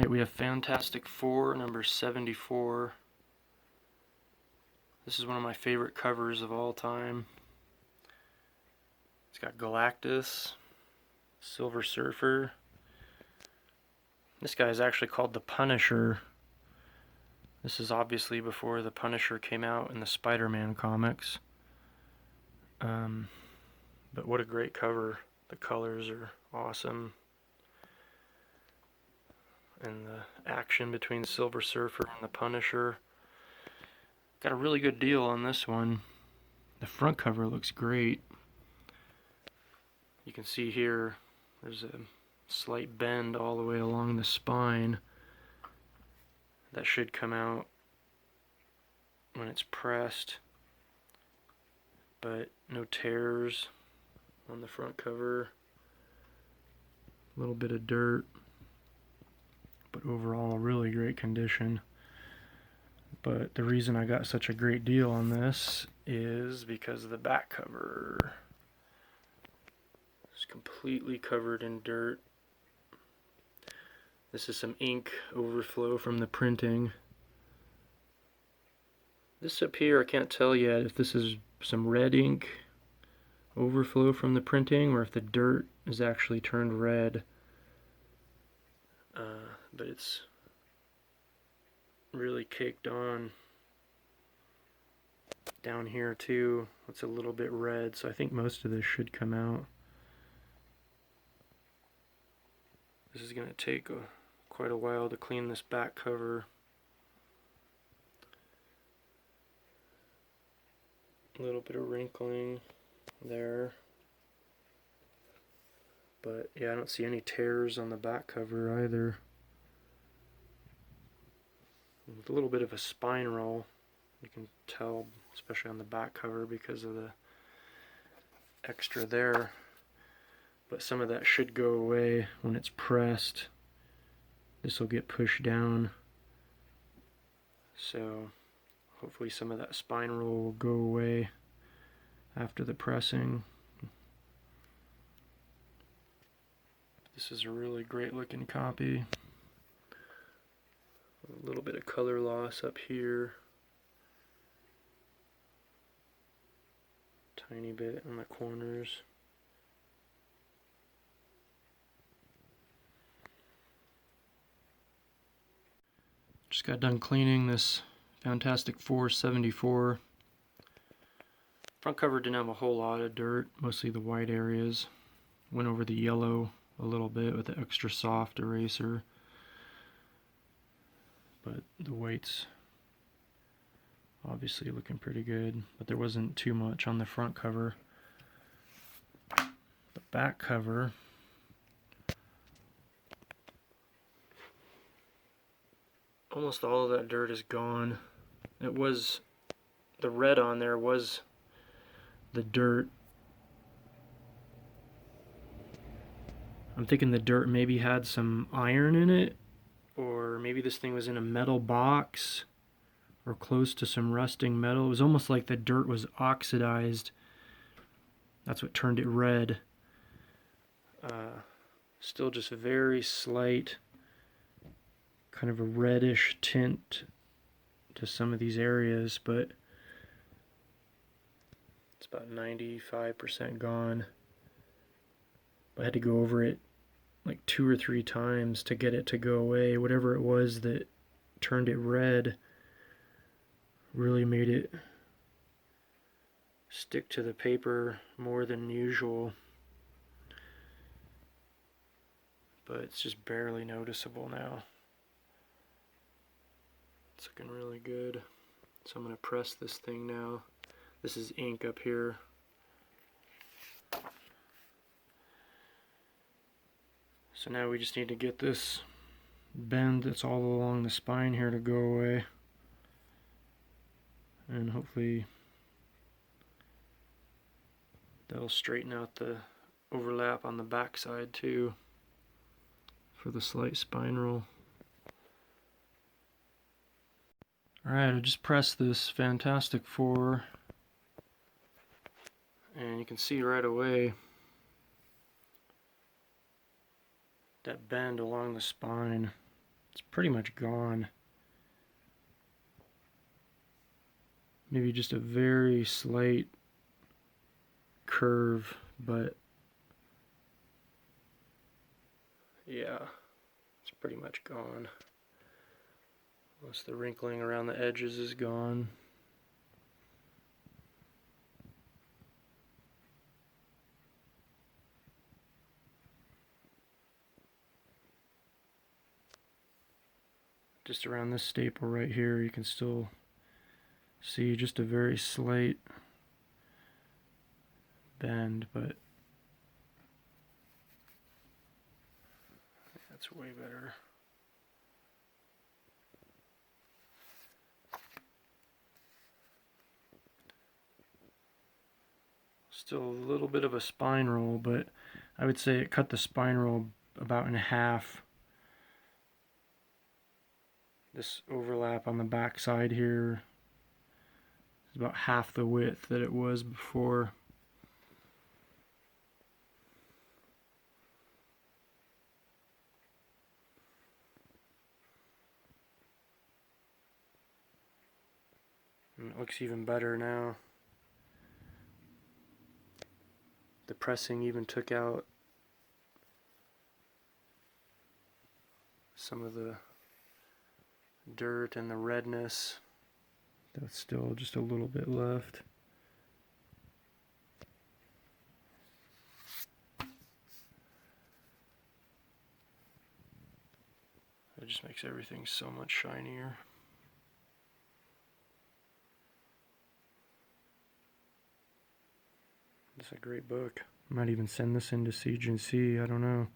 Alright, we have Fantastic Four, number 74. This is one of my favorite covers of all time. It's got Galactus, Silver Surfer. This guy is actually called the Punisher. This is obviously before the Punisher came out in the Spider-Man comics. But what a great cover. The colors are awesome. And the action between the Silver Surfer and the Punisher. Got a really good deal on this one. The front cover looks great. You can see here there's a slight bend all the way along the spine. That should come out when it's pressed. But no tears on the front cover. A little bit of dirt. But overall, really great condition. But the reason I got such a great deal on this is because of the back cover. It's completely covered in dirt. This is some ink overflow from the printing. This up here, I can't tell yet if this is some red ink overflow from the printing or if the dirt is actually turned red. But it's really caked on. Down here too, it's a little bit red, so I think most of this should come out. This is going to take quite a while to clean this back cover. A little bit of wrinkling there. But yeah, I don't see any tears on the back cover either. A little bit of a spine roll, you can tell, especially on the back cover because of the extra there. But some of that should go away when it's pressed. This will get pushed down. So hopefully some of that spine roll will go away after the pressing. This is a really great looking copy. A little bit of color loss up here. Tiny bit on the corners. Just got done cleaning this Fantastic Four 74. Front cover didn't have a whole lot of dirt, mostly the white areas. Went over the yellow a little bit with the extra soft eraser. But the white's obviously looking pretty good, but there wasn't too much on the front cover. The back cover, almost all of that dirt is gone. It was, the red on there was the dirt. I'm thinking the dirt maybe had some iron in it, or maybe this thing was in a metal box or close to some rusting metal. It was almost like the dirt was oxidized. That's what turned it red. Still just a very slight kind of a reddish tint to some of these areas, but it's about 95% gone. I had to go over it like 2 or 3 times to get it to go away. Whatever it was that turned it red really made it stick to the paper more than usual. But it's just barely noticeable now. It's looking really good. So I'm going to press this thing now. This is ink up here. So now we just need to get this bend that's all along the spine here to go away. And hopefully that'll straighten out the overlap on the back side too for the slight spine roll. Alright, I just pressed this Fantastic Four, and you can see right away that bend along the spine. It's pretty much gone. Maybe just a very slight curve, but yeah, it's pretty much gone. Once the wrinkling around the edges is gone. Just around this staple right here, you can still see just a very slight bend, but that's way better. Still a little bit of a spine roll, but I would say it cut the spine roll about in half. This overlap on the back side here is about half the width that it was before. And it looks even better now. The pressing even took out some of the dirt and the redness. That's still just a little bit left. It just makes everything so much shinier. It's a great book. I might even send this into CGNC, I don't know.